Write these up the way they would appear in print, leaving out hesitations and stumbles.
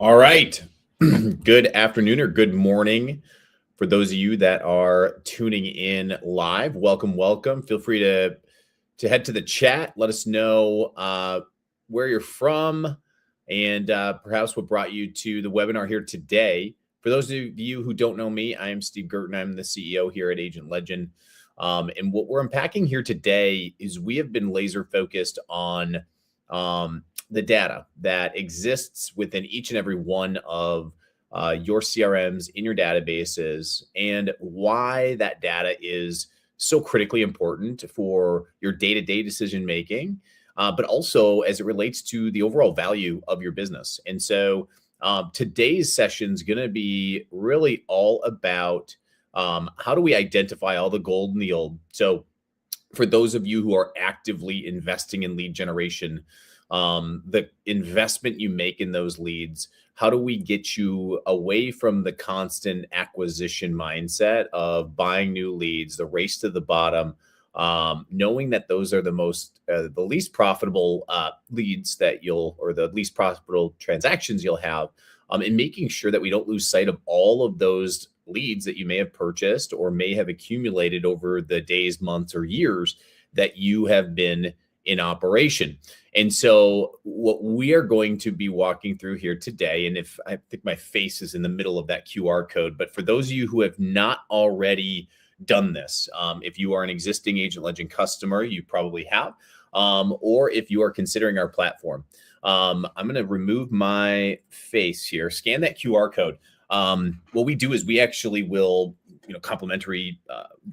All right. Good afternoon or good morning for those of you that are tuning in live. Welcome. Feel free to head to the chat. Let us know where you're from and perhaps what brought you to the webinar here today. For those of you who don't know me, I am Steve Gerten. I'm the CEO here at Agent Legend. And what we're unpacking here today is we have been laser focused on the data that exists within each and every one of your CRMs in your databases and why that data is so critically important for your day-to-day decision making, but also as it relates to the overall value of your business. And so today's session is going to be really all about how do we identify all the gold in the old. So for those of you who are actively investing in lead generation, the investment you make in those leads, how do we get you away from the constant acquisition mindset of buying new leads, the race to the bottom, knowing that those are the least profitable leads that or the least profitable transactions you'll have, and making sure that we don't lose sight of all of those leads that you may have purchased or may have accumulated over the days, months, or years that you have been in operation. And so what we are going to be walking through here today, and if I think my face is in the middle of that QR code, but for those of you who have not already done this, if you are an existing Agent Legend customer, you probably have, or if you are considering our platform, I'm going to remove my face here, scan that QR code. What we do is we actually will, complimentary,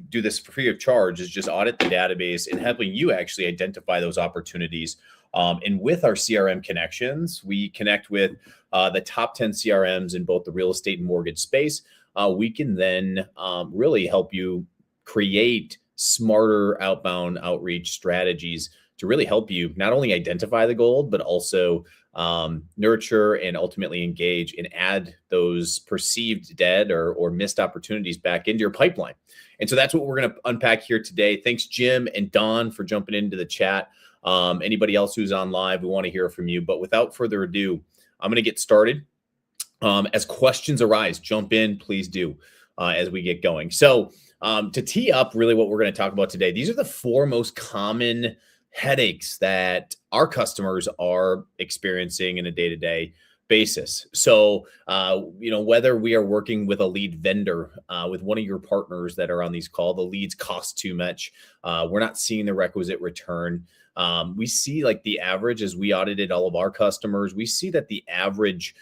do this for free of charge, is just audit the database and helping you actually identify those opportunities. And with our CRM connections, we connect with the top 10 CRMs in both the real estate and mortgage space. We can then really help you create smarter outbound outreach strategies to really help you not only identify the gold, but also nurture and ultimately engage and add those perceived dead or missed opportunities back into your pipeline. And so that's what we're going to unpack here today. Thanks, Jim and Don, for jumping into the chat. Anybody else who's on live, we want to hear from you. But without further ado, I'm going to get started. As questions arise, jump in, please do, as we get going. So to tee up really what we're going to talk about today, these are the four most common headaches that our customers are experiencing in a day-to-day basis. So, whether we are working with a lead vendor, with one of your partners that are on these calls, the leads cost too much. We're not seeing the requisite return. We see like the average, as we audited all of our customers, we see that the average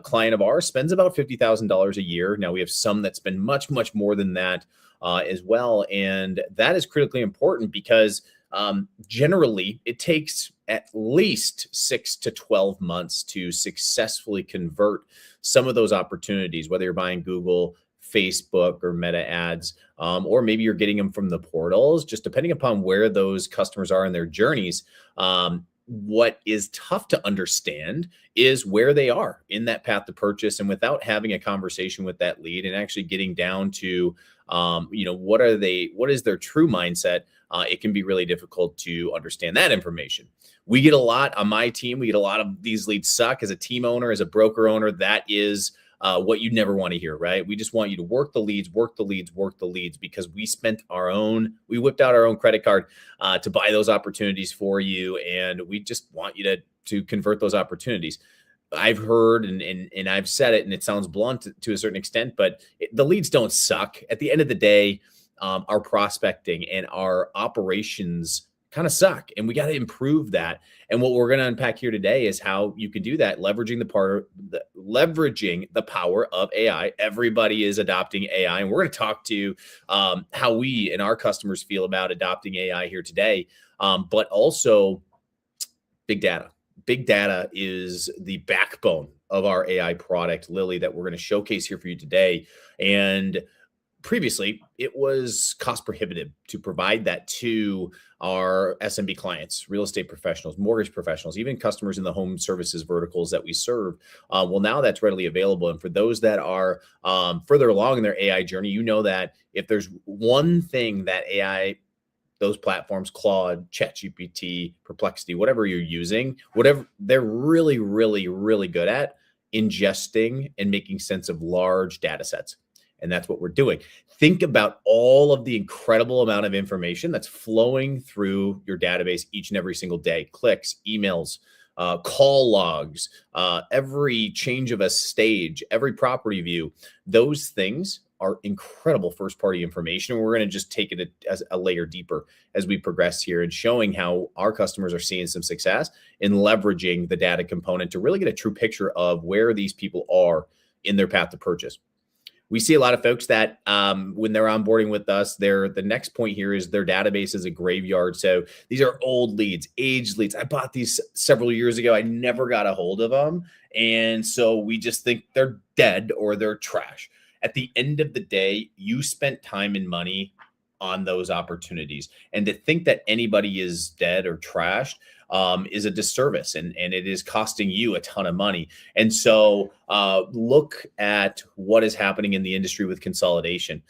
client of ours spends about $50,000 a year. Now we have some that spend much, much more than that as well. And that is critically important because generally it takes at least 6 to 12 months to successfully convert some of those opportunities, whether you're buying Google, Facebook, or Meta ads, or maybe you're getting them from the portals, just depending upon where those customers are in their journeys. What is tough to understand is where they are in that path to purchase. And without having a conversation with that lead and actually getting down to, what is their true mindset? It can be really difficult to understand that information. We get a lot on my team. We get a lot of these leads suck. As a team owner, as a broker owner, that is what you never want to hear, right? We just want you to work the leads, because we whipped out our own credit card to buy those opportunities for you. And we just want you to convert those opportunities. I've heard and I've said it, and it sounds blunt to a certain extent, but the leads don't suck. At the end of the day, our prospecting and our operations kind of suck, and we got to improve that. And what we're going to unpack here today is how you can do that, leveraging the power of AI. Everybody is adopting AI, and we're going to talk to how we and our customers feel about adopting AI here today. But also big data. Big data is the backbone of our AI product, Lily, that we're going to showcase here for you today. And previously, it was cost prohibitive to provide that to our SMB clients, real estate professionals, mortgage professionals, even customers in the home services verticals that we serve. Well, now that's readily available. And for those that are further along in their AI journey, you know that if there's one thing that AI, those platforms, Claude, ChatGPT, Perplexity, whatever you're using, whatever they're really, really, really good at, ingesting and making sense of large data sets. And that's what we're doing. Think about all of the incredible amount of information that's flowing through your database each and every single day. Clicks, emails, call logs, every change of a stage, every property view. Those things are incredible first-party information. We're going to just take it as a layer deeper as we progress here and showing how our customers are seeing some success in leveraging the data component to really get a true picture of where these people are in their path to purchase. We see a lot of folks that when they're onboarding with us, the next point here is their database is a graveyard. So these are old leads, aged leads. I bought these several years ago. I never got a hold of them. And so we just think they're dead or they're trash. At the end of the day, you spent time and money on those opportunities. And to think that anybody is dead or trashed is a disservice, and it is costing you a ton of money. And so look at what is happening in the industry with consolidation.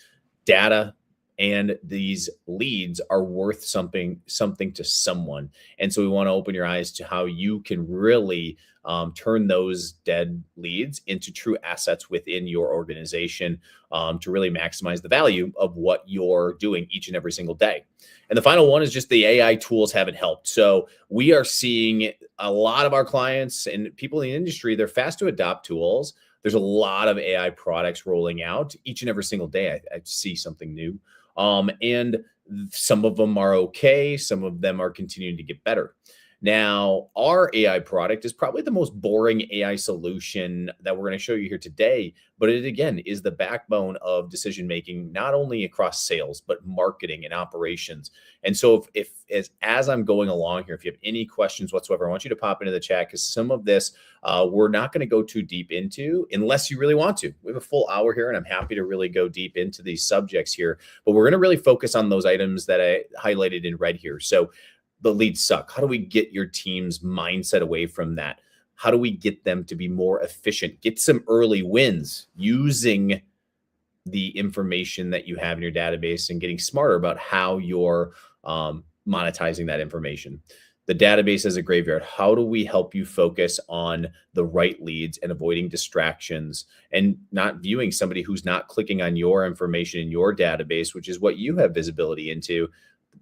Data and these leads are worth something to someone. And so we want to open your eyes to how you can really turn those dead leads into true assets within your organization to really maximize the value of what you're doing each and every single day. And the final one is just the AI tools haven't helped. So we are seeing a lot of our clients and people in the industry, they're fast to adopt tools. There's a lot of AI products rolling out each and every single day. I see something new. And some of them are okay. Some of them are continuing to get better. Now, our AI product is probably the most boring AI solution that we're going to show you here today, but it again is the backbone of decision-making, not only across sales, but marketing and operations. And so as I'm going along here, if you have any questions whatsoever, I want you to pop into the chat because some of this we're not going to go too deep into unless you really want to. We have a full hour here and I'm happy to really go deep into these subjects here, but we're going to really focus on those items that I highlighted in red here. So the leads suck. How do we get your team's mindset away from that? How do we get them to be more efficient? Get some early wins using the information that you have in your database and getting smarter about how you're monetizing that information. The database is a graveyard. How do we help you focus on the right leads and avoiding distractions and not viewing somebody who's not clicking on your information in your database, which is what you have visibility into?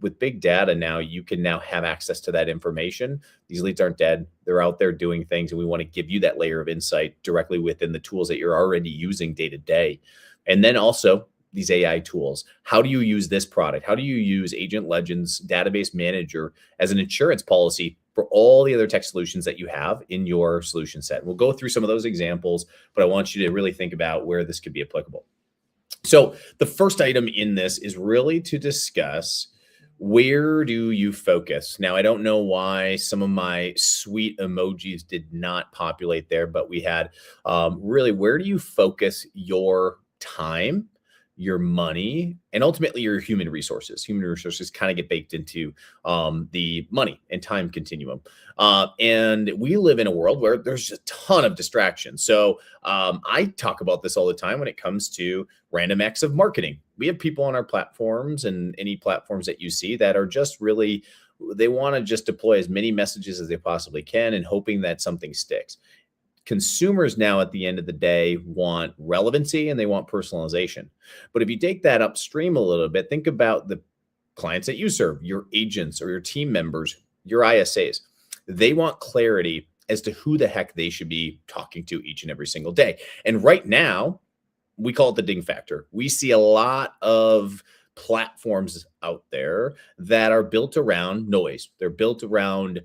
With big data now, you can now have access to that information. These leads aren't dead. They're out there doing things, and we want to give you that layer of insight directly within the tools that you're already using day to day. And then also these AI tools. How do you use this product? How do you use Agent Legends Database Manager as an insurance policy for all the other tech solutions that you have in your solution set? We'll go through some of those examples, but I want you to really think about where this could be applicable. So the first item in this is really to discuss, where do you focus? Now, I don't know why some of my sweet emojis did not populate there, but we had really, where do you focus your time, your money, and ultimately your human resources? Human resources kind of get baked into the money and time continuum. And we live in a world where there's a ton of distractions. So I talk about this all the time when it comes to random acts of marketing. We have people on our platforms and any platforms that you see that are just really, they want to just deploy as many messages as they possibly can and hoping that something sticks. Consumers now at the end of the day want relevancy and they want personalization. But if you take that upstream a little bit, think about the clients that you serve, your agents or your team members, your ISAs. They want clarity as to who the heck they should be talking to each and every single day. And right now, we call it the ding factor. We see a lot of platforms out there that are built around noise. They're built around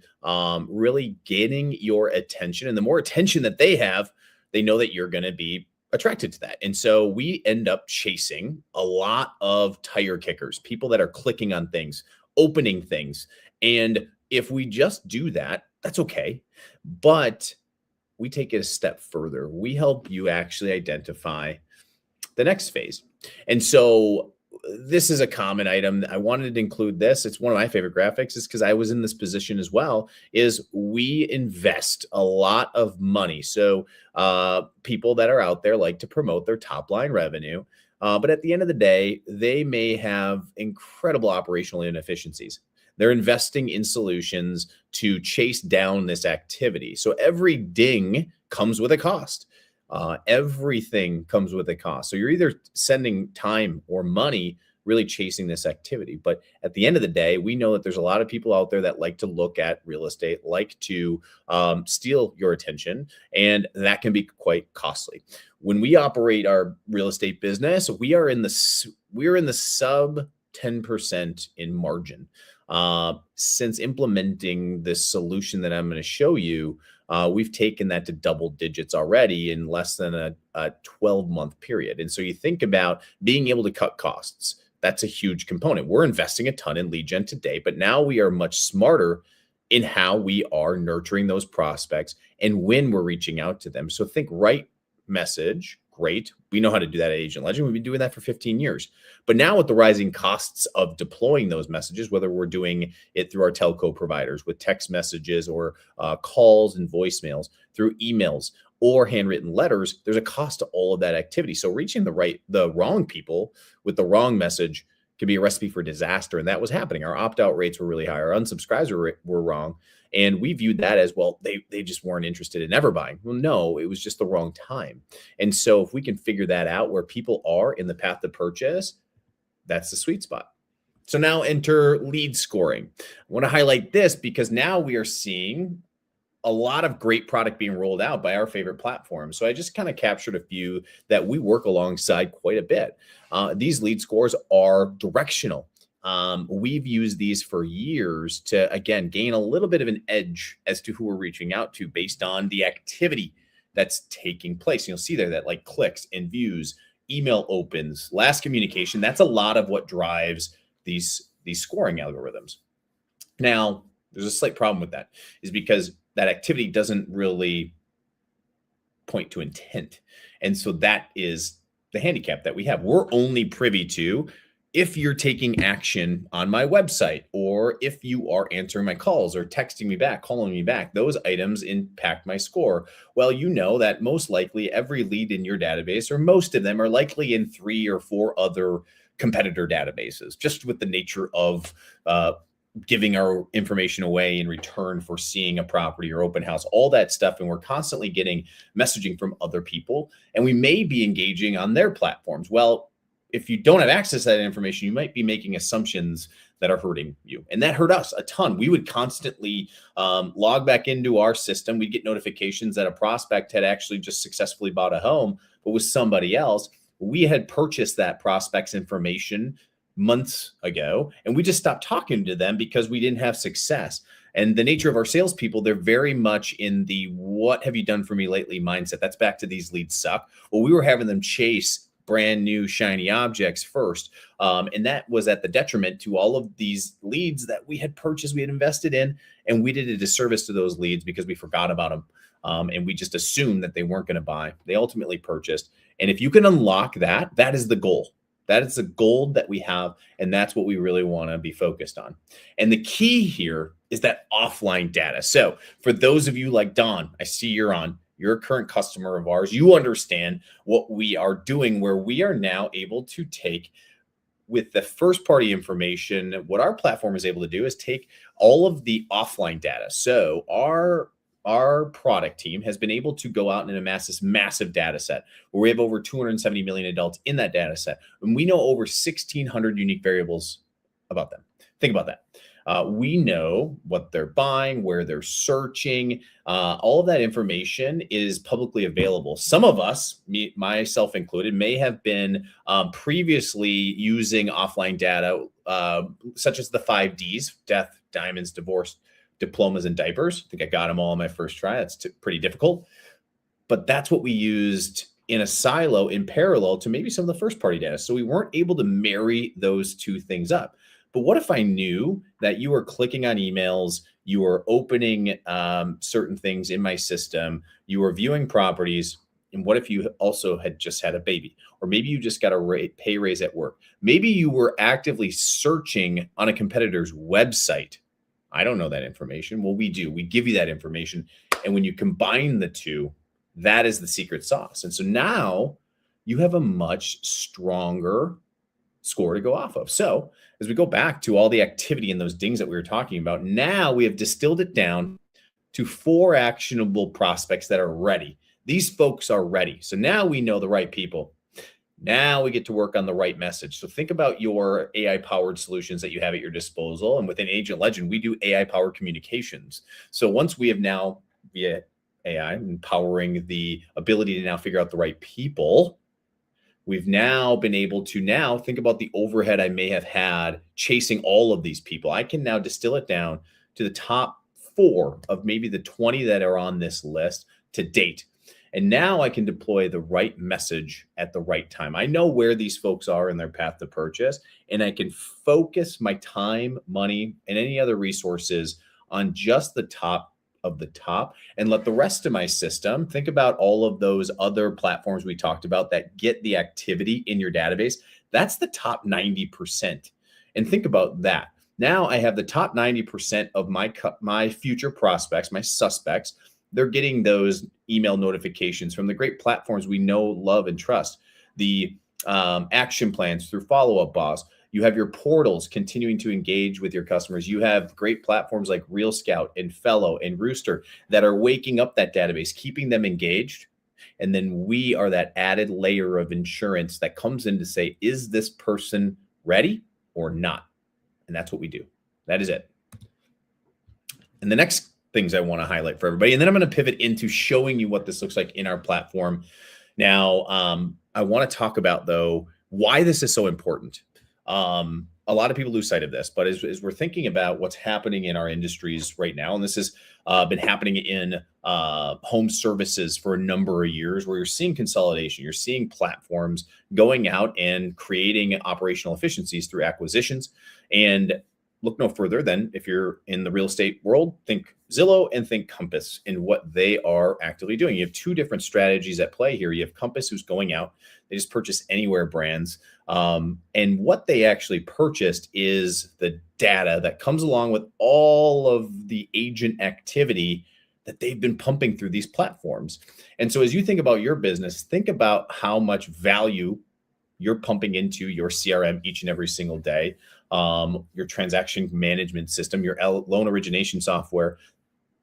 really getting your attention. And the more attention that they have, they know that you're going to be attracted to that. And so we end up chasing a lot of tire kickers, people that are clicking on things, opening things. And if we just do that, that's okay. But we take it a step further. We help you actually identify the next phase. And so this is a common item. I wanted to include this. It's one of my favorite graphics, is because I was in this position as well, is we invest a lot of money. So people that are out there like to promote their top line revenue. But at the end of the day, they may have incredible operational inefficiencies. They're investing in solutions to chase down this activity. So every ding comes with a cost. Everything comes with a cost. So you're either sending time or money really chasing this activity. But at the end of the day, we know that there's a lot of people out there that like to look at real estate, like to steal your attention, and that can be quite costly. When we operate our real estate business, we're in the sub 10% in margin. Since implementing this solution that I'm going to show you, we've taken that to double digits already in less than a 12-month period. And so you think about being able to cut costs. That's a huge component. We're investing a ton in lead gen today, but now we are much smarter in how we are nurturing those prospects and when we're reaching out to them. So think right message. Great. We know how to do that at Agent Legend. We've been doing that for 15 years. But now with the rising costs of deploying those messages, whether we're doing it through our telco providers with text messages or calls and voicemails, through emails or handwritten letters, there's a cost to all of that activity. So reaching the wrong people with the wrong message can be a recipe for disaster. And that was happening. Our opt-out rates were really high. Our unsubscribes were wrong. And we viewed that as, well, they just weren't interested in ever buying. Well, no, it was just the wrong time. And so if we can figure that out where people are in the path to purchase, that's the sweet spot. So now enter lead scoring. I want to highlight this because now we are seeing a lot of great product being rolled out by our favorite platforms. So I just kind of captured a few that we work alongside quite a bit. These lead scores are directional. We've used these for years to, again, gain a little bit of an edge as to who we're reaching out to based on the activity that's taking place. You'll see there that like clicks and views, email opens, last communication. That's a lot of what drives these scoring algorithms. Now, there's a slight problem with that, is because that activity doesn't really point to intent. And so that is the handicap that we have. We're only privy to if you're taking action on my website, or if you are answering my calls or texting me back, calling me back. Those items impact my score. Well, you know that most likely every lead in your database, or most of them, are likely in 3 or 4 other competitor databases, just with the nature of giving our information away in return for seeing a property or open house, all that stuff. And we're constantly getting messaging from other people, and we may be engaging on their platforms. Well, if you don't have access to that information, you might be making assumptions that are hurting you. And that hurt us a ton. We would constantly log back into our system. We'd get notifications that a prospect had actually just successfully bought a home, but with somebody else. We had purchased that prospect's information months ago, and we just stopped talking to them because we didn't have success. And the nature of our salespeople, they're very much in the "what have you done for me lately" mindset. That's back to these leads suck. Well, we were having them chase brand new shiny objects first. And that was at the detriment to all of these leads that we had purchased, we had invested in, and we did a disservice to those leads because we forgot about them. And we just assumed that they weren't going to buy. They ultimately purchased. And if you can unlock that, that is the goal. That is the goal that we have. And that's what we really want to be focused on. And the key here is that offline data. So for those of you like Don, I see you're on. You're a current customer of ours. You understand what we are doing, where we are now able to take, with the first party information, what our platform is able to do is take all of the offline data. So our product team has been able to go out and amass this massive data set where we have over 270 million adults in that data set. And we know over 1,600 unique variables about them. Think about that. We know what they're buying, where they're searching. All of that information is publicly available. Some of us, myself included, may have been previously using offline data, such as the 5 Ds: death, diamonds, divorce, diplomas, and diapers. I think I got them all on my first try. That's pretty difficult. But that's what we used in a silo in parallel to maybe some of the first party data. So we weren't able to marry those two things up. But what if I knew that you were clicking on emails, you were opening certain things in my system, you were viewing properties, and what if you also had just had a baby? Or maybe you just got a pay raise at work. Maybe you were actively searching on a competitor's website. I don't know that information. Well, we do. We give you that information. And when you combine the two, that is the secret sauce. And so now you have a much stronger score to go off of. So as we go back to all the activity and those dings that we were talking about, now we have distilled it down to 4 actionable prospects that are ready. These folks are ready. So now we know the right people. Now we get to work on the right message. So think about your AI powered solutions that you have at your disposal. And within Agent Legend, we do AI powered communications. So once we have now, via AI, empowering the ability to now figure out the right people, we've now been able to now think about the overhead I may have had chasing all of these people. I can now distill it down to the top 4 of maybe the 20 that are on this list to date. And now I can deploy the right message at the right time. I know where these folks are in their path to purchase, and I can focus my time, money, and any other resources on just the top of the top and let the rest of my system think about all of those other platforms we talked about that get the activity in your database. That's the top 90%. And think about that. Now I have the top 90% of my future prospects, my suspects. They're getting those email notifications from the great platforms we know, love, and trust. The action plans through Follow Up Boss. You have your portals continuing to engage with your customers. You have great platforms like Real Scout and Fellow and Rooster that are waking up that database, keeping them engaged. And then we are that added layer of insurance that comes in to say, is this person ready or not? And that's what we do. That is it. And the next things I want to highlight for everybody, and then I'm going to pivot into showing you what this looks like in our platform. Now, I want to talk about, though, why this is so important. A lot of people lose sight of this, but as we're thinking about what's happening in our industries right now, and this has been happening in home services for a number of years, where you're seeing consolidation, you're seeing platforms going out and creating operational efficiencies through acquisitions. And look no further than, if you're in the real estate world, think Zillow and think Compass and what they are actively doing. You have 2 different strategies at play here. You have Compass, who's going out, they just purchase anywhere brands. And what they actually purchased is the data that comes along with all of the agent activity that they've been pumping through these platforms. And so as you think about your business, think about how much value you're pumping into your CRM each and every single day, your transaction management system, your loan origination software.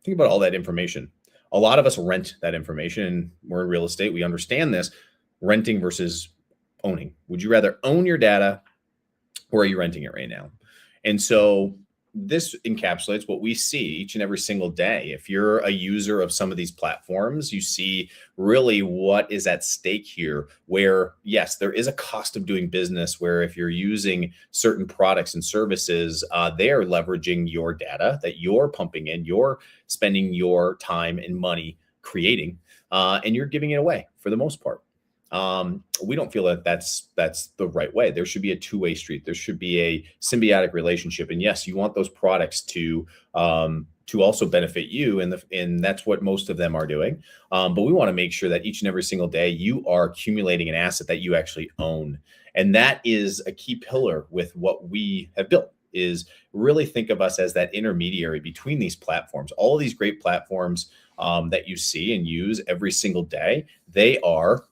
Think about all that information. A lot of us rent that information, and we're in real estate. We understand this, renting versus owning. Would you rather own your data, or are you renting it right now? And so this encapsulates what we see each and every single day. If you're a user of some of these platforms, you see really what is at stake here, where, yes, there is a cost of doing business, where if you're using certain products and services, they're leveraging your data that you're pumping in, you're spending your time and money creating, and you're giving it away for the most part. We don't feel that that's the right way. There should be a 2-way street. There should be a symbiotic relationship. And yes, you want those products to also benefit you, and that's what most of them are doing. But we want to make sure that each and every single day you are accumulating an asset that you actually own. And that is a key pillar with what we have built, is really think of us as that intermediary between these platforms. All of these great platforms that you see and use every single day, they are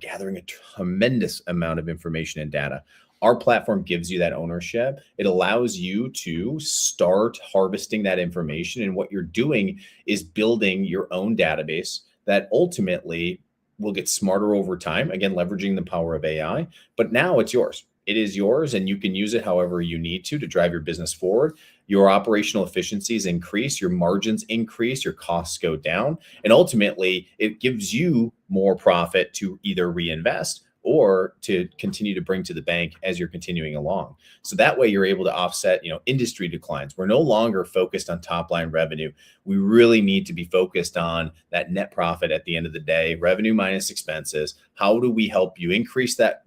gathering a tremendous amount of information and data. Our platform gives you that ownership. It allows you to start harvesting that information. And what you're doing is building your own database that ultimately will get smarter over time. Again, leveraging the power of AI, but now it's yours. It is yours, and you can use it however you need to drive your business forward. Your operational efficiencies increase, your margins increase, your costs go down, and ultimately it gives you more profit to either reinvest or to continue to bring to the bank as you're continuing along. So that way you're able to offset, industry declines. We're no longer focused on top line revenue. We really need to be focused on that net profit at the end of the day, revenue minus expenses. How do we help you increase that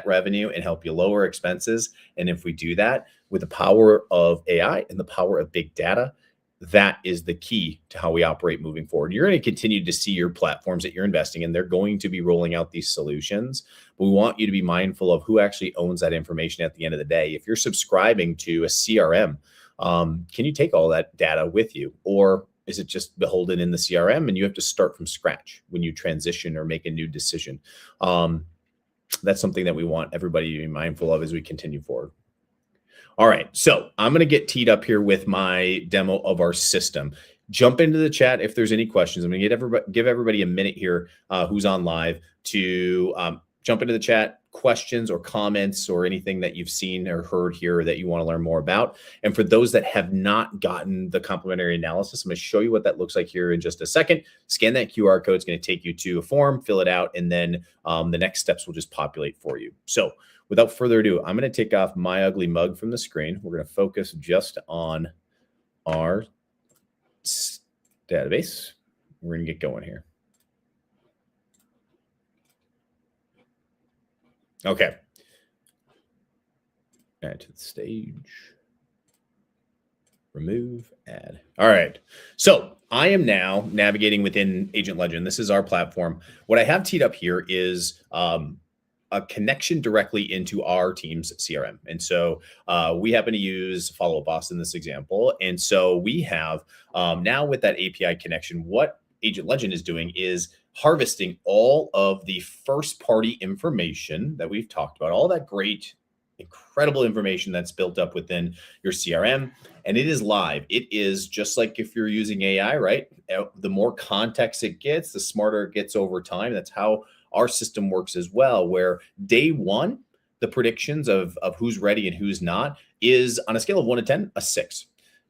revenue and help you lower expenses? And if we do that with the power of AI and the power of big data, that is the key to how we operate moving forward. You're going to continue to see your platforms that you're investing in. They're going to be rolling out these solutions. But we want you to be mindful of who actually owns that information at the end of the day. If you're subscribing to a CRM, can you take all that data with you? Or is it just beholden in the CRM and you have to start from scratch when you transition or make a new decision? That's something that we want everybody to be mindful of as we continue forward. All right, so I'm going to get teed up here with my demo of our system. Jump into the chat if there's any questions. I'm going to give everybody a minute here who's on live to jump into the chat, questions or comments or anything that you've seen or heard here that you want to learn more about. And for those that have not gotten the complimentary analysis, I'm going to show you what that looks like here in just a second. Scan that QR code. It's going to take you to a form, fill it out, and then the next steps will just populate for you. So without further ado, I'm going to take off my ugly mug from the screen. We're going to focus just on our database. We're going to get going here. Okay. Add to the stage. Remove, add. All right. So I am now navigating within Agent Legend. This is our platform. What I have teed up here is a connection directly into our team's CRM. And so we happen to use Follow Up Boss in this example. And so we have now with that API connection, what Agent Legend is doing is harvesting all of the first party information that we've talked about, all that great, incredible information that's built up within your CRM. And it is live. It is just like if you're using AI, right? The more context it gets, the smarter it gets over time. That's how our system works as well, where day one, the predictions of who's ready and who's not is on a scale of 1 to 10, a 6.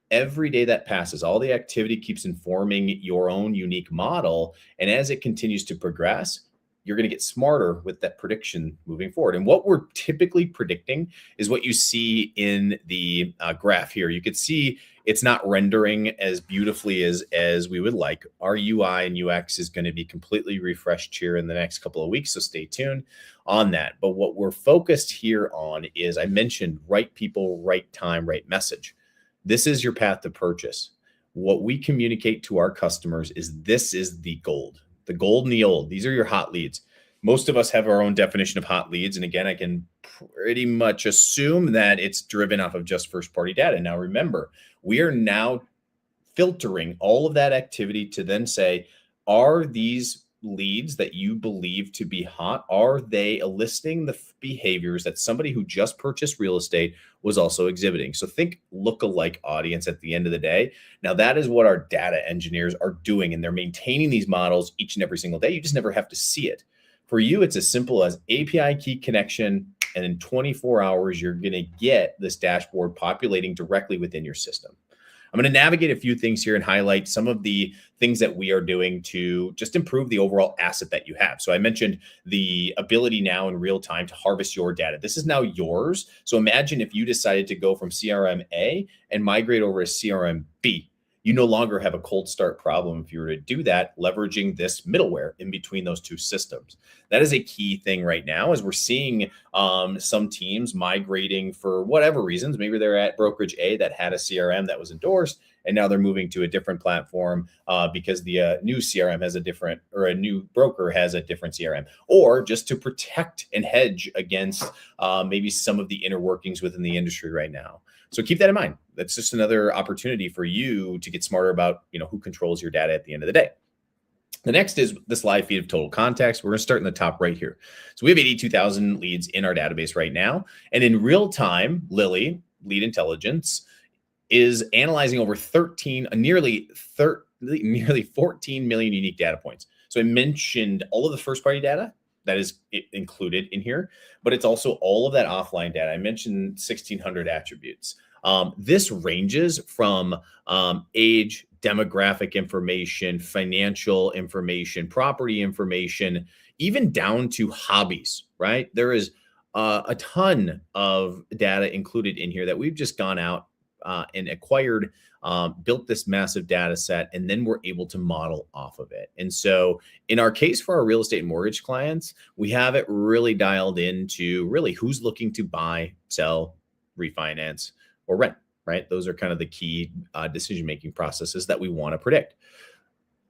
Every day that passes, all the activity keeps informing your own unique model. And as it continues to progress, you're going to get smarter with that prediction moving forward. And what we're typically predicting is what you see in the graph here. You could see it's not rendering as beautifully as we would like. Our UI and UX is going to be completely refreshed here in the next couple of weeks, so stay tuned on that. But what we're focused here on is, I mentioned, right people, right time, right message. This is your path to purchase. What we communicate to our customers is this is the gold and the old. These are your hot leads. Most of us have our own definition of hot leads. And again, I can pretty much assume that it's driven off of just first party data. Now, remember, we are now filtering all of that activity to then say, are these leads that you believe to be hot, are they eliciting the behaviors that somebody who just purchased real estate was also exhibiting? So think lookalike audience at the end of the day. Now that is what our data engineers are doing, and they're maintaining these models each and every single day. You just never have to see it. For you, it's as simple as API key connection, and in 24 hours, you're going to get this dashboard populating directly within your system. I'm going to navigate a few things here and highlight some of the things that we are doing to just improve the overall asset that you have. So I mentioned the ability now in real time to harvest your data. This is now yours. So imagine if you decided to go from CRM A and migrate over to CRM B. You no longer have a cold start problem if you were to do that, leveraging this middleware in between those two systems. That is a key thing right now, as we're seeing some teams migrating for whatever reasons. Maybe they're at brokerage A that had a CRM that was endorsed, and now they're moving to a different platform because the new CRM has a different, or a new broker has a different CRM, or just to protect and hedge against maybe some of the inner workings within the industry right now. So keep that in mind. That's just another opportunity for you to get smarter about, who controls your data at the end of the day. The next is this live feed of total contacts. We're going to start in the top right here. So we have 82,000 leads in our database right now. And in real time, Lily, Lead Intelligence, is analyzing over nearly 14 million unique data points. So I mentioned all of the first party data that is included in here, but it's also all of that offline data. I mentioned 1,600 attributes. This ranges from age, demographic information, financial information, property information, even down to hobbies, right? There is a ton of data included in here that we've just gone out and acquired, built this massive data set, and then we're able to model off of it. And so in our case for our real estate and mortgage clients, we have it really dialed into really who's looking to buy, sell, refinance, or rent, right? Those are kind of the key decision-making processes that we want to predict.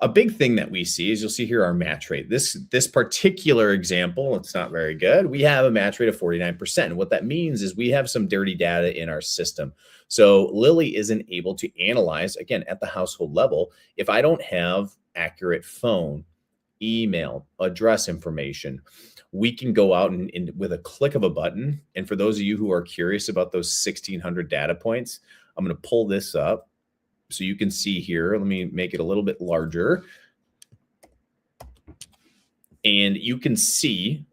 A big thing that we see is, you'll see here our match rate. This particular example, it's not very good. We have a match rate of 49%. And what that means is we have some dirty data in our system. So Lily isn't able to analyze, again, at the household level, if I don't have accurate phone, email, address information. We can go out and with a click of a button. And for those of you who are curious about those 1,600 data points, I'm going to pull this up. So you can see here, let me make it a little bit larger. And you can see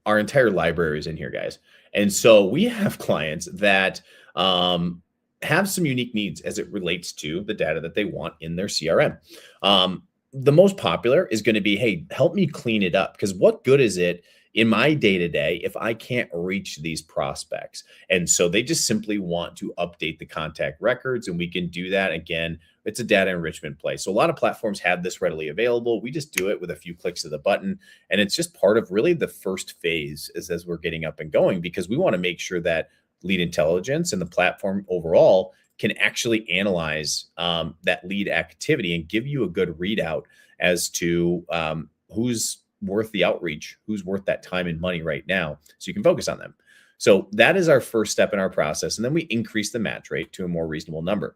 our entire library is in here, guys. And so we have clients that have some unique needs as it relates to the data that they want in their CRM. The most popular is going to be, hey, help me clean it up. Because what good is it in my day-to-day if I can't reach these prospects? And so they just simply want to update the contact records, and we can do that. Again, it's a data enrichment play. So a lot of platforms have this readily available. We just do it with a few clicks of the button. And it's just part of really the first phase as we're getting up and going, because we want to make sure that lead intelligence and the platform overall can actually analyze that lead activity and give you a good readout as to who's worth the outreach, who's worth that time and money right now, so you can focus on them. So that is our first step in our process. And then we increase the match rate to a more reasonable number.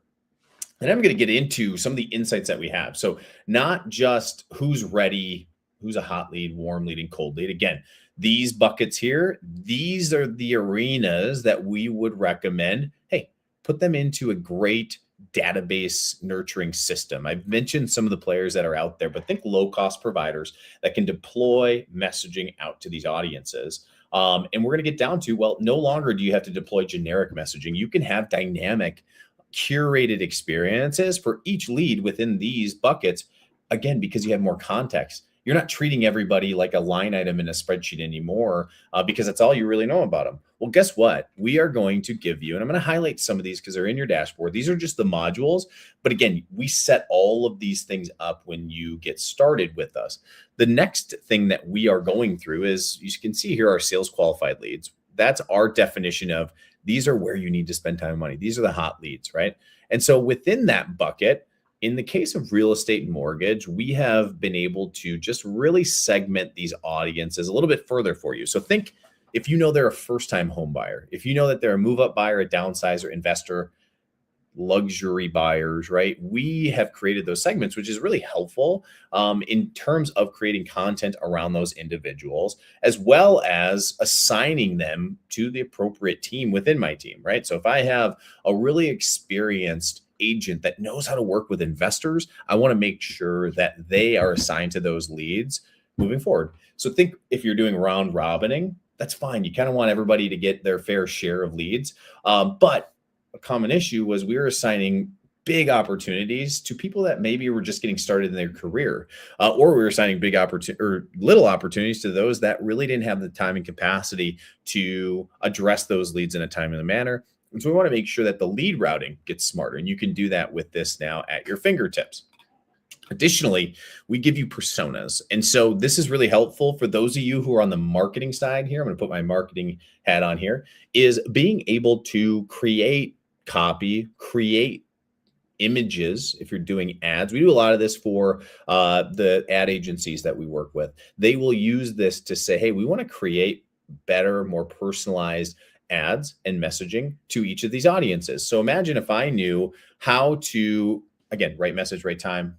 And I'm going to get into some of the insights that we have. So not just who's ready, who's a hot lead, warm lead, and cold lead. Again, these buckets here, these are the arenas that we would recommend, hey, put them into a great database nurturing system. I've mentioned some of the players that are out there, but think low-cost providers that can deploy messaging out to these audiences. And we're going to get down to, well, no longer do you have to deploy generic messaging. You can have dynamic, curated experiences for each lead within these buckets, again, because you have more context. You're not treating everybody like a line item in a spreadsheet anymore because that's all you really know about them. Well, guess what? We are going to give you, and I'm going to highlight some of these because they're in your dashboard. These are just the modules. But again, we set all of these things up when you get started with us. The next thing that we are going through is, you can see here, our sales qualified leads. That's our definition of, these are where you need to spend time and money. These are the hot leads, right? And so within that bucket, in the case of real estate and mortgage, we have been able to just really segment these audiences a little bit further for you. So think, if you know they're a first-time home buyer, if you know that they're a move-up buyer, a downsizer, investor, luxury buyers, right? We have created those segments, which is really helpful in terms of creating content around those individuals, as well as assigning them to the appropriate team within my team, right? So if I have a really experienced agent that knows how to work with investors, I want to make sure that they are assigned to those leads moving forward. So think, if you're doing round robining, that's fine. You kind of want everybody to get their fair share of leads. But a common issue was we were assigning big opportunities to people that maybe were just getting started in their career, or we were assigning big opportunity or little opportunities to those that really didn't have the time and capacity to address those leads in a timely manner. And so we want to make sure that the lead routing gets smarter, and you can do that with this now at your fingertips. Additionally, we give you personas. And so this is really helpful for those of you who are on the marketing side here. I'm going to put my marketing hat on here, is being able to create copy, create images. If you're doing ads, we do a lot of this for the ad agencies that we work with. They will use this to say, hey, we want to create better, more personalized ads and messaging to each of these audiences. So imagine if I knew how to, again, right message, right time.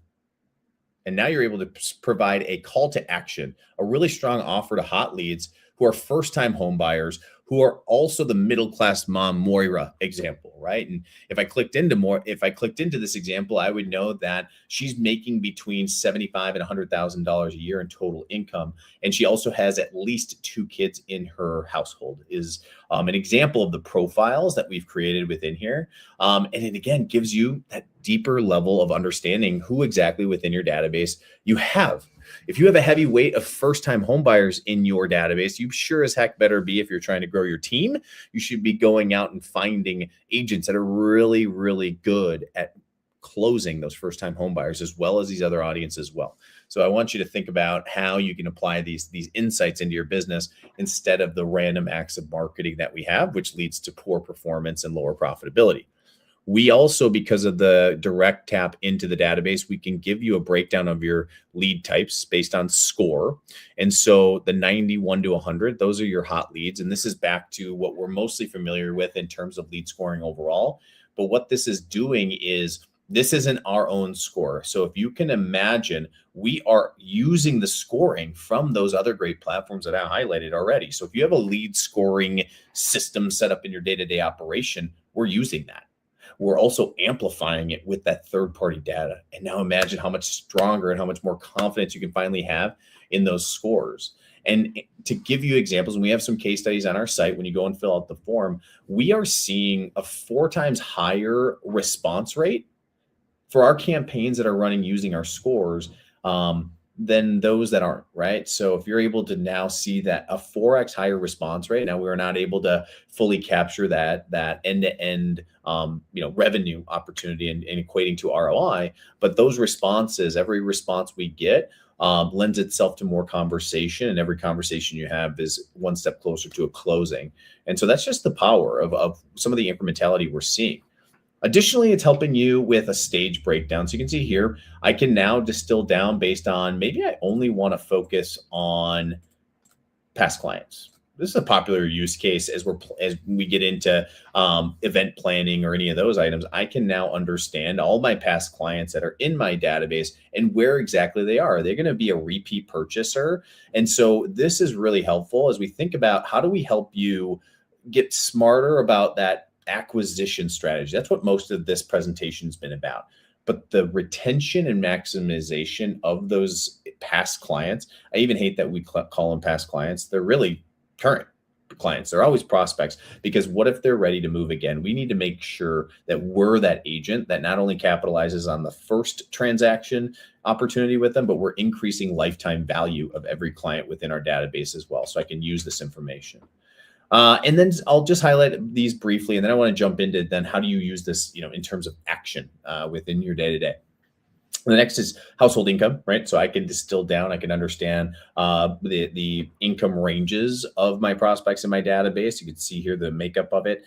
And now you're able to provide a call to action, a really strong offer to hot leads who are first-time home buyers, who are also the middle-class mom Moira example, right? And if I clicked into this example, I would know that she's making between $75,000 and $100,000 a year in total income, and she also has at least 2 kids in her household. Is an example of the profiles that we've created within here, and it again gives you that deeper level of understanding who exactly within your database you have. If you have a heavy weight of first-time home buyers in your database, you sure as heck better be, if you're trying to grow your team, you should be going out and finding agents that are really, really good at closing those first-time home buyers, as well as these other audiences as well. So I want you to think about how you can apply these insights into your business instead of the random acts of marketing that we have, which leads to poor performance and lower profitability. We also, because of the direct tap into the database, we can give you a breakdown of your lead types based on score. And so the 91 to 100, those are your hot leads. And this is back to what we're mostly familiar with in terms of lead scoring overall. But what this is doing is, this isn't our own score. So if you can imagine, we are using the scoring from those other great platforms that I highlighted already. So if you have a lead scoring system set up in your day-to-day operation, we're using that. we're also amplifying it with that third-party data. And now imagine how much stronger and how much more confidence you can finally have in those scores. And to give you examples, and we have some case studies on our site when you go and fill out the form, we are seeing a 4 times higher response rate for our campaigns that are running using our scores than those that aren't, right? So if you're able to now see that a 4x higher response rate, now we're not able to fully capture that end-to-end revenue opportunity and equating to ROI, but those responses, every response we get lends itself to more conversation, and every conversation you have is one step closer to a closing. And so that's just the power of some of the incrementality we're seeing. Additionally, it's helping you with a stage breakdown. So you can see here, I can now distill down based on maybe I only want to focus on past clients. This is a popular use case as we get into event planning or any of those items. I can now understand all my past clients that are in my database and where exactly they are. They're going to be a repeat purchaser. And so this is really helpful as we think about how do we help you get smarter about that acquisition strategy. That's what most of this presentation has been about. But the retention and maximization of those past clients, I even hate that we call them past clients. They're really current clients. They're always prospects, because what if they're ready to move again? We need to make sure that we're that agent that not only capitalizes on the first transaction opportunity with them, but we're increasing lifetime value of every client within our database as well. So I can use this information. And then I'll just highlight these briefly, and then I want to jump into then how do you use this, in terms of action within your day-to-day. The next is household income, right? So I can distill down, I can understand the income ranges of my prospects in my database. You can see here the makeup of it.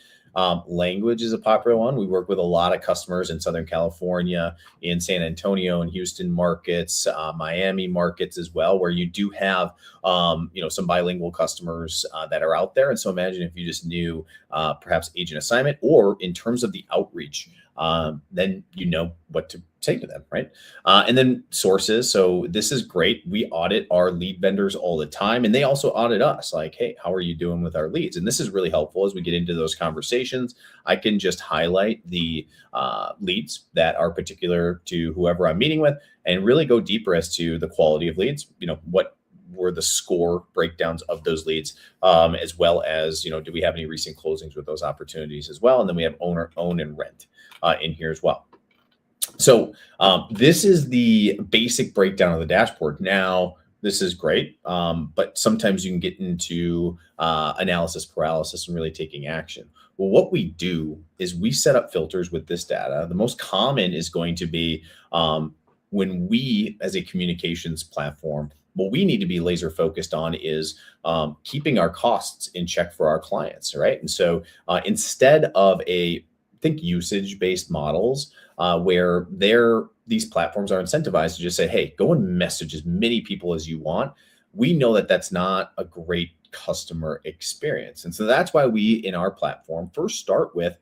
Language is a popular one. We work with a lot of customers in Southern California, in San Antonio and Houston markets, Miami markets as well, where you do have, some bilingual customers that are out there. And so imagine if you just knew perhaps agent assignment, or in terms of the outreach, then you know what to say to them, right? And then sources. So this is great. We audit our lead vendors all the time, and they also audit us. Like, hey, how are you doing with our leads? And this is really helpful as we get into those conversations. I can just highlight the leads that are particular to whoever I'm meeting with, and really go deeper as to the quality of leads. What were the score breakdowns of those leads, as well as, do we have any recent closings with those opportunities as well? And then we have own and rent in here as well. So this is the basic breakdown of the dashboard. Now, this is great, but sometimes you can get into analysis paralysis and really taking action. Well, what we do is we set up filters with this data. The most common is going to be when we, as a communications platform, what we need to be laser focused on is keeping our costs in check for our clients, right? And so instead of think usage-based models where these platforms are incentivized to just say, hey, go and message as many people as you want. We know that that's not a great customer experience. And so that's why we, in our platform, first start with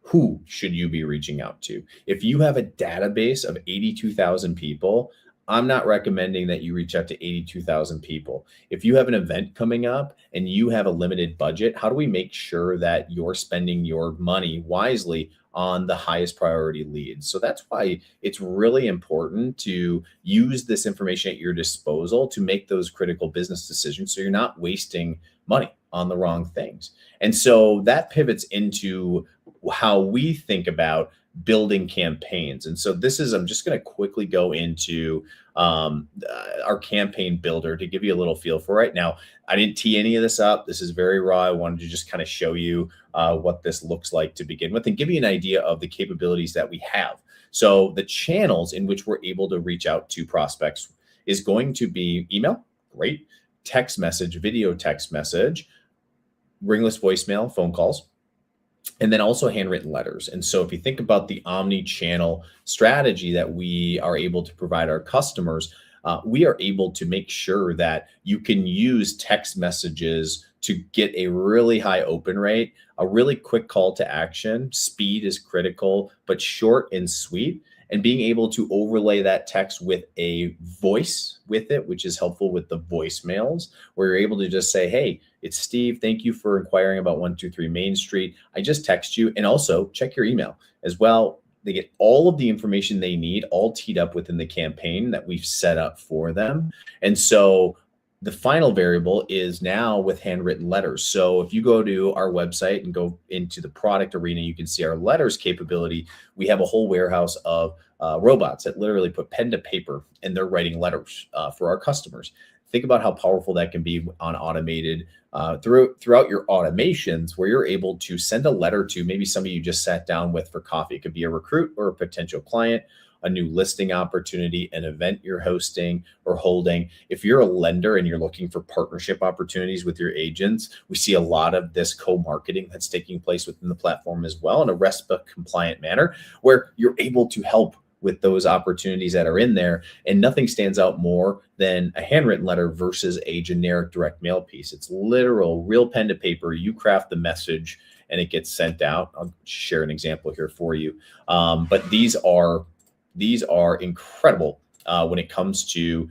who should you be reaching out to? If you have a database of 82,000 people, I'm not recommending that you reach out to 82,000 people. If you have an event coming up and you have a limited budget, how do we make sure that you're spending your money wisely on the highest priority leads? So that's why it's really important to use this information at your disposal to make those critical business decisions, so you're not wasting money on the wrong things. And so that pivots into how we think about building campaigns. And so I'm just going to quickly go into our campaign builder to give you a little feel for right now. I didn't tee any of this up. This is very raw. I wanted to just kind of show you what this looks like to begin with and give you an idea of the capabilities that we have. So the channels in which we're able to reach out to prospects is going to be email, great, text message, video text message, ringless voicemail, phone calls, and then also handwritten letters. And so if you think about the omni-channel strategy that we are able to provide our customers, we are able to make sure that you can use text messages to get a really high open rate, a really quick call to action. Speed is critical, but short and sweet. And being able to overlay that text with a voice with it, which is helpful with the voicemails, where you're able to just say, hey, It's Steve. Thank you for inquiring about 123 Main Street. I just text you, and also check your email as well. They get all of the information they need, all teed up within the campaign that we've set up for them. And so the final variable is now with handwritten letters. So if you go to our website and go into the product arena, you can see our letters capability. We have a whole warehouse of robots that literally put pen to paper and they're writing letters for our customers. Think about how powerful that can be on automated throughout your automations, where you're able to send a letter to maybe somebody you just sat down with for coffee. It could be a recruit or a potential client, a new listing opportunity, an event you're hosting or holding. If you're a lender and you're looking for partnership opportunities with your agents, we see a lot of this co-marketing that's taking place within the platform as well in a RESPA compliant manner, where you're able to help with those opportunities that are in there. And nothing stands out more than a handwritten letter versus a generic direct mail piece. It's literal, real pen to paper. You craft the message and it gets sent out. I'll share an example here for you. But these are incredible when it comes to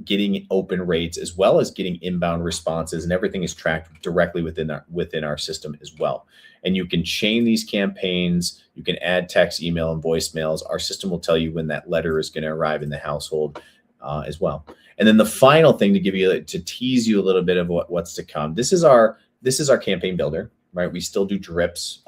getting open rates as well as getting inbound responses, and everything is tracked directly within our system as well. And you can chain these campaigns. You can add text, email, and voicemails. Our system will tell you when that letter is going to arrive in the household as well. And then the final thing to tease you a little bit of what's to come. This is our campaign builder. Right, we still do drips.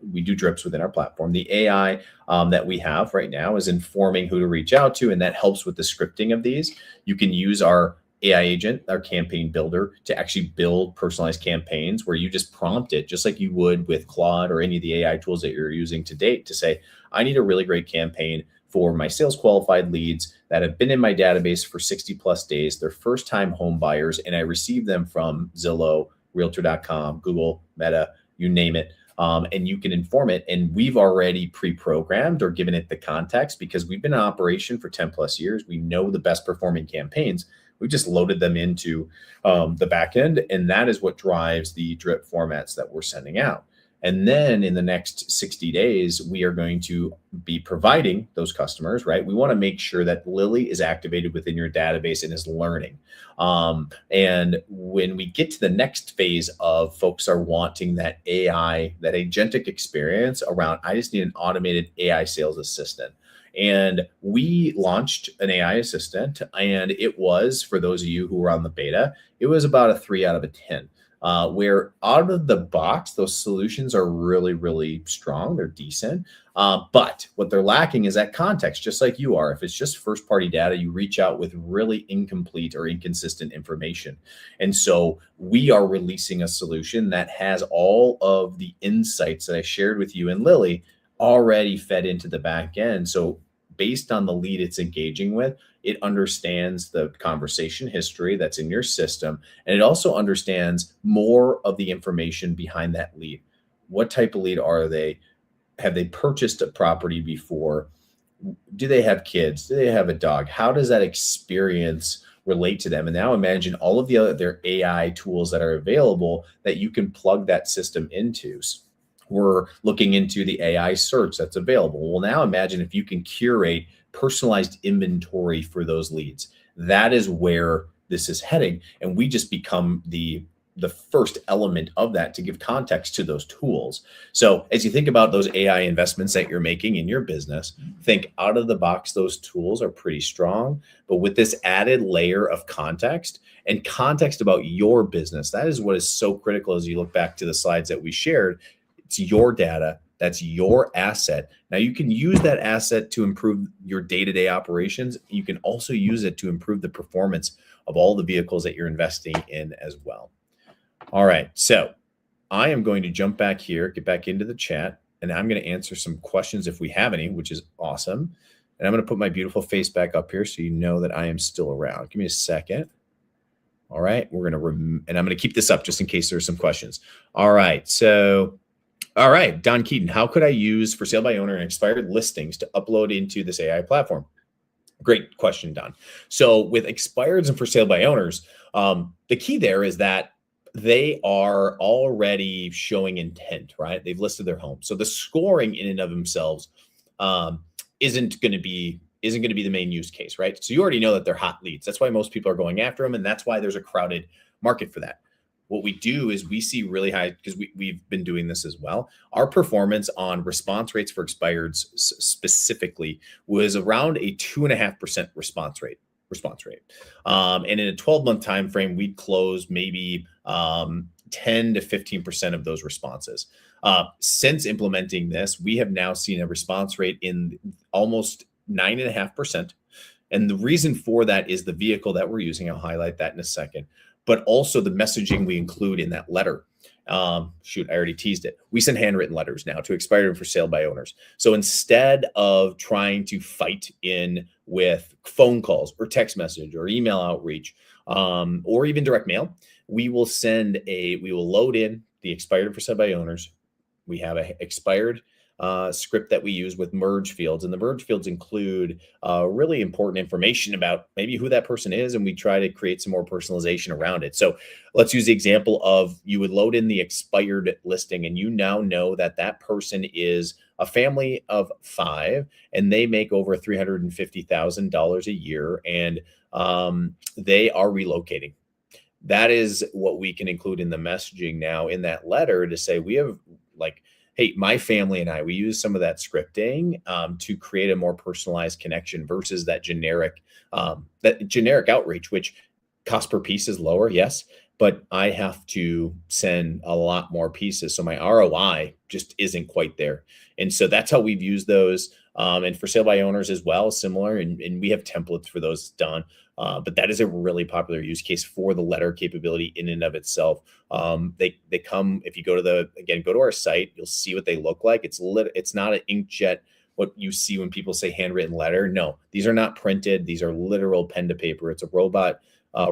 We do drips within our platform. The AI that we have right now is informing who to reach out to, and that helps with the scripting of these. You can use our AI agent, our campaign builder, to actually build personalized campaigns where you just prompt it, just like you would with Claude or any of the AI tools that you're using to date, to say, I need a really great campaign for my sales qualified leads that have been in my database for 60 plus days. They're first time home buyers, and I received them from Zillow, Realtor.com, Google, Meta, you name it. And you can inform it. And we've already pre-programmed or given it the context because we've been in operation for 10 plus years. We know the best performing campaigns. We've just loaded them into the back end. And that is what drives the drip formats that we're sending out. And then in the next 60 days, we are going to be providing those customers, right? We want to make sure that Lily is activated within your database and is learning. And when we get to the next phase of folks are wanting that AI, that agentic experience around, I just need an automated AI sales assistant. And we launched an AI assistant, and it was, for those of you who were on the beta, it was about a 3 out of 10. Where out of the box, those solutions are really, really strong. They're decent. But what they're lacking is that context, just like you are. If it's just first party data, you reach out with really incomplete or inconsistent information. And so we are releasing a solution that has all of the insights that I shared with you and Lily already fed into the back end. So based on the lead it's engaging with, it understands the conversation history that's in your system. And it also understands more of the information behind that lead. What type of lead are they? Have they purchased a property before? Do they have kids? Do they have a dog? How does that experience relate to them? And now imagine all of the other AI tools that are available that you can plug that system into. We're looking into the AI search that's available. Well, now imagine if you can curate personalized inventory for those leads. That is where this is heading. And we just become the first element of that to give context to those tools. So as you think about those AI investments that you're making in your business, think out of the box, those tools are pretty strong. But with this added layer of context and context about your business, that is what is so critical as you look back to the slides that we shared. It's your data. That's your asset. Now you can use that asset to improve your day-to-day operations. You can also use it to improve the performance of all the vehicles that you're investing in as well. All right. So I am going to jump back here, get back into the chat, and I'm going to answer some questions if we have any, which is awesome. And I'm going to put my beautiful face back up here so you know that I am still around. Give me a second. All right. We're going to, and I'm going to keep this up just in case there's some questions. All right. So all right, Don Keaton, how could I use for sale by owner and expired listings to upload into this AI platform? Great question, Don. So with expireds and for sale by owners, the key there is that they are already showing intent, right? They've listed their home. So the scoring in and of themselves isn't going to be the main use case, right? So you already know that they're hot leads. That's why most people are going after them. And that's why there's a crowded market for that. what we do is we see really high, because we've been doing this as well. Our performance on response rates for expireds specifically was around a 2.5% response rate. And in a 12-month time frame, we'd close maybe 10 to 15% of those responses. Since implementing this, we have now seen a response rate in almost 9.5%. And the reason for that is the vehicle that we're using. I'll highlight that in a second, but also the messaging we include in that letter. Shoot, I already teased it. We send handwritten letters now to expired and for sale by owners. So instead of trying to fight in with phone calls or text message or email outreach, or even direct mail, we will load in the expired and for sale by owners. We have a expired script that we use with merge fields, and the merge fields include really important information about maybe who that person is, and we try to create some more personalization around it. So let's use the example of, you would load in the expired listing, and you now know that that person is a family of 5 and they make over $350,000 a year, and they are relocating. That is what we can include in the messaging now in that letter, to say we have, like, hey, my family and I, we use some of that scripting to create a more personalized connection versus that generic outreach, which cost per piece is lower, yes, but I have to send a lot more pieces. So my ROI just isn't quite there. And so that's how we've used those. And for sale by owners as well, similar. And we have templates for those done. But that is a really popular use case for the letter capability in and of itself. They come, if you go to our site, you'll see what they look like. It's not an inkjet, what you see when people say handwritten letter. No, these are not printed. These are literal pen to paper. It's a robot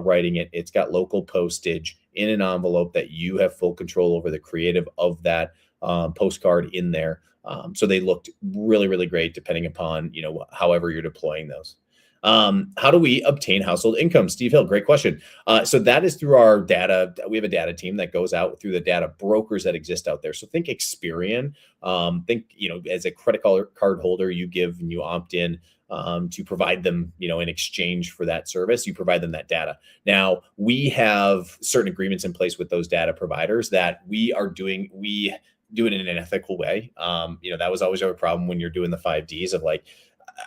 writing it. It's got local postage in an envelope that you have full control over the creative of that postcard in there. So they looked really, really great, depending upon, however you're deploying those. How do we obtain household income? Steve Hill, great question. So that is through our data. We have a data team that goes out through the data brokers that exist out there. So think Experian. Think, as a credit card holder, you give and you opt in to provide them, in exchange for that service, you provide them that data. Now, we have certain agreements in place with those data providers that we do it in an ethical way. That was always our problem when you're doing the 5Ds of, like,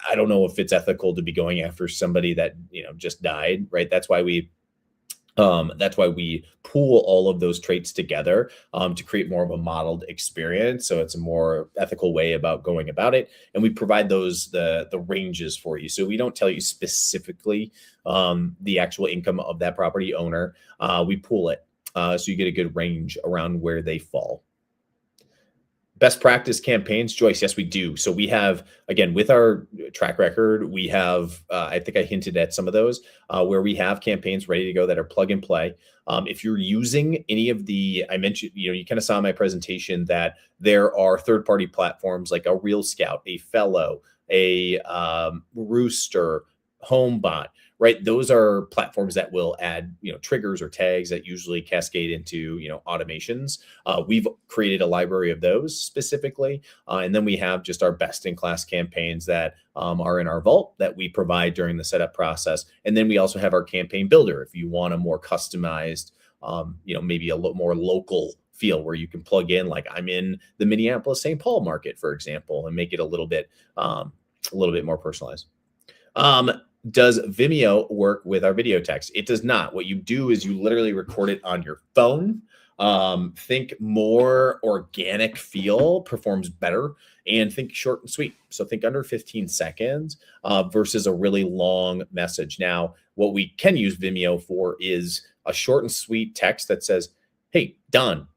I don't know if it's ethical to be going after somebody that, just died, right? That's why we pool all of those traits together to create more of a modeled experience. So it's a more ethical way about going about it. And we provide the ranges for you. So we don't tell you specifically the actual income of that property owner. We pool it. So you get a good range around where they fall. Best practice campaigns, Joyce. Yes, we do. So we have, again, with our track record, we have, I think I hinted at some of those where we have campaigns ready to go that are plug and play. If you're using any of I mentioned, you kind of saw in my presentation that there are third-party platforms like a Real Scout, a Fellow, a Rooster, HomeBot, right? Those are platforms that will add, triggers or tags that usually cascade into, automations. We've created a library of those specifically. And then we have just our best in class campaigns that are in our vault that we provide during the setup process. And then we also have our campaign builder. If you want a more customized, maybe a little more local feel where you can plug in, like I'm in the Minneapolis, St. Paul market, for example, and make it a little bit more personalized. Does Vimeo work with our video text? It does not. What you do is you literally record it on your phone. Think more organic feel performs better, and think short and sweet. So think under 15 seconds versus a really long message. Now, what we can use Vimeo for is a short and sweet text that says, hey, Don,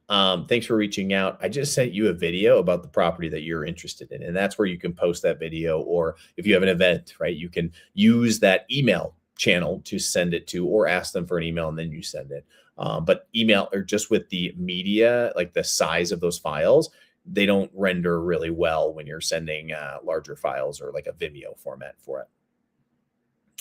thanks for reaching out. I just sent you a video about the property that you're interested in. And that's where you can post that video. Or if you have an event, right, you can use that email channel to send it to, or ask them for an email and then you send it. But email, or just with the media, like the size of those files, they don't render really well when you're sending larger files or like a Vimeo format for it.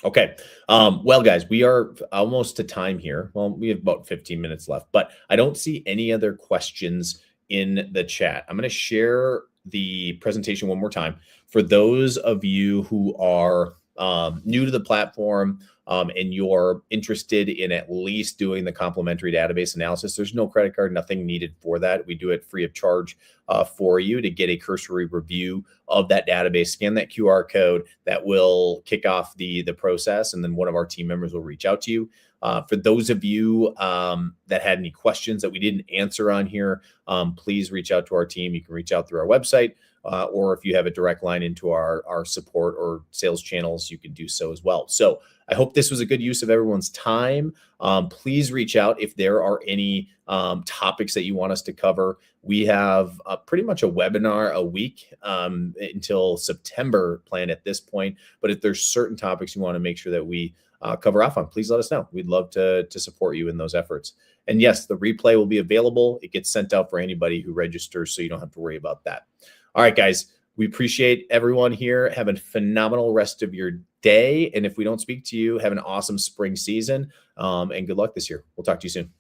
Okay. Well, guys, we are almost to time here. Well, we have about 15 minutes left, but I don't see any other questions in the chat. I'm going to share the presentation one more time. For those of you who are new to the platform, and you're interested in at least doing the complementary database analysis, there's no credit card, nothing needed for that. We do it free of charge for you to get a cursory review of that database. Scan that QR code that will kick off the process, and then one of our team members will reach out to you. For those of you that had any questions that we didn't answer on here, please reach out to our team. You can reach out through our website, or if you have a direct line into our support or sales channels, you can do so as well. So I hope this was a good use of everyone's time. Please reach out if there are any topics that you want us to cover. We have pretty much a webinar a week until September planned at this point. But if there's certain topics you want to make sure that we cover off on, please let us know. We'd love to support you in those efforts. And yes, the replay will be available. It gets sent out for anybody who registers, so you don't have to worry about that. All right, guys, we appreciate everyone here. Have a phenomenal rest of your day. And if we don't speak to you, have an awesome spring season, and good luck this year. We'll talk to you soon.